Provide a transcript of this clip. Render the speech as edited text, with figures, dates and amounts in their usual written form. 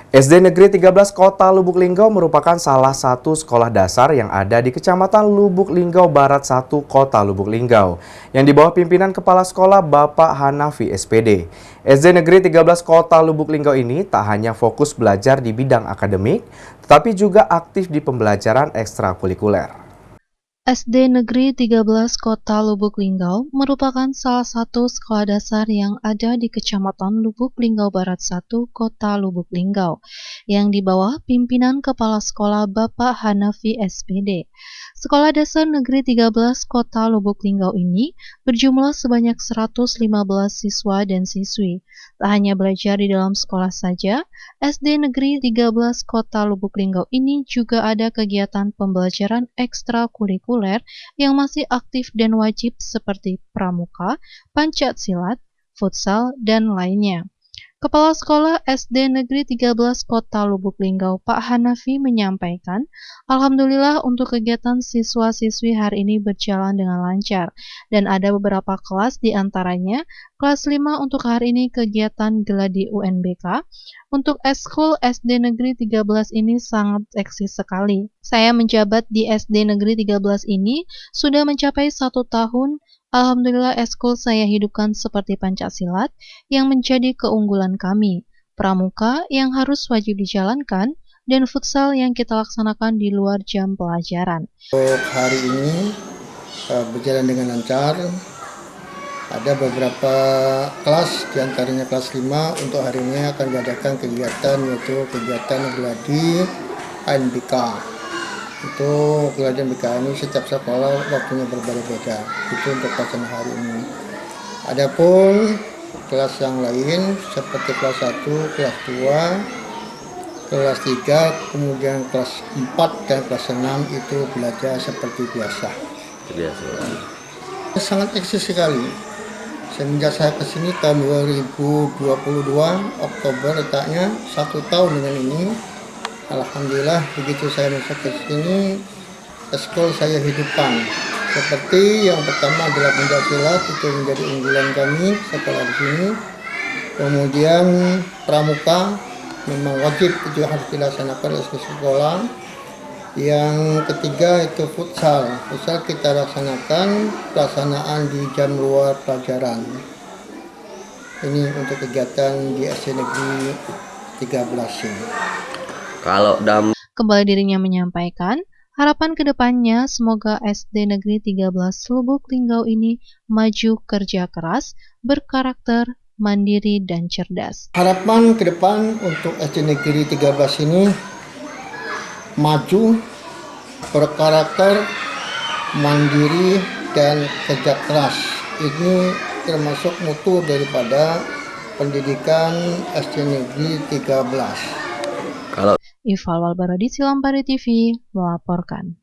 SD Negeri 13 Kota Lubuk Linggau merupakan salah satu sekolah dasar yang ada di Kecamatan Lubuk Linggau Barat 1, Kota Lubuk Linggau, yang di bawah pimpinan Kepala Sekolah Bapak Hanafi SPD. SD Negeri 13 Kota Lubuk Linggau ini tak hanya fokus belajar di bidang akademik, tetapi juga aktif di pembelajaran ekstrakurikuler. SD Negeri 13 Kota Lubuk Linggau merupakan salah satu sekolah dasar yang ada di Kecamatan Lubuk Linggau Barat 1, Kota Lubuk Linggau, yang di bawah pimpinan Kepala Sekolah Bapak Hanafi SPD. Sekolah Dasar Negeri 13 Kota Lubuk Linggau ini berjumlah sebanyak 115 siswa dan siswi. Tak hanya belajar di dalam sekolah saja, SD Negeri 13 Kota Lubuk Linggau ini juga ada kegiatan pembelajaran ekstrakurikuler yang masih aktif dan wajib seperti pramuka, pancak-silat, futsal, dan lainnya. Kepala Sekolah SD Negeri 13 Kota Lubuk Linggau, Pak Hanafi menyampaikan, Alhamdulillah untuk kegiatan siswa-siswi hari ini berjalan dengan lancar, dan ada beberapa kelas di antaranya, kelas 5 untuk hari ini kegiatan geladi UNBK. Untuk eskul SD Negeri 13 ini sangat eksis sekali. Saya menjabat di SD Negeri 13 ini sudah mencapai 1 tahun. Alhamdulillah eskul saya hidupkan seperti Pancasilat yang menjadi keunggulan kami, pramuka yang harus wajib dijalankan, dan futsal yang kita laksanakan di luar jam pelajaran. Untuk hari ini berjalan dengan lancar. Ada beberapa kelas, diantaranya kelas 5 untuk hari ini akan diadakan kegiatan yaitu kegiatan geladi UNBK. Untuk geladi UNBK ini setiap sekolah waktunya berbeda-beda. Itu untuk pelaksanaan hari ini. Adapun kelas yang lain seperti kelas 1, kelas 2, kelas 3, kemudian kelas 4 dan kelas 6 itu belajar seperti biasa. Sangat eksis sekali. Semenjak saya kesini tahun 2022 Oktober letaknya 1 tahun dengan ini. Alhamdulillah begitu saya masuk ke sini, eskul saya hidupkan. Seperti yang pertama adalah Pancasilat, itu menjadi unggulan kami sekolah di sini. Kemudian pramuka memang wajib itu harus dilaksanakan oleh sekolah. Yang ketiga itu futsal. Futsal kita laksanakan pelaksanaan di jam luar pelajaran. Ini untuk kegiatan di SD Negeri 13 ini. Kembali dirinya menyampaikan, harapan kedepannya semoga SD Negeri 13 Lubuk Linggau ini maju kerja keras, berkarakter, mandiri, dan cerdas. Harapan ke depan untuk SD Negeri 13 ini maju, berkarakter, mandiri, dan kerja keras. Ini termasuk mutu daripada pendidikan SD Negeri 13. Ival Walbarodi, Silampari TV, melaporkan.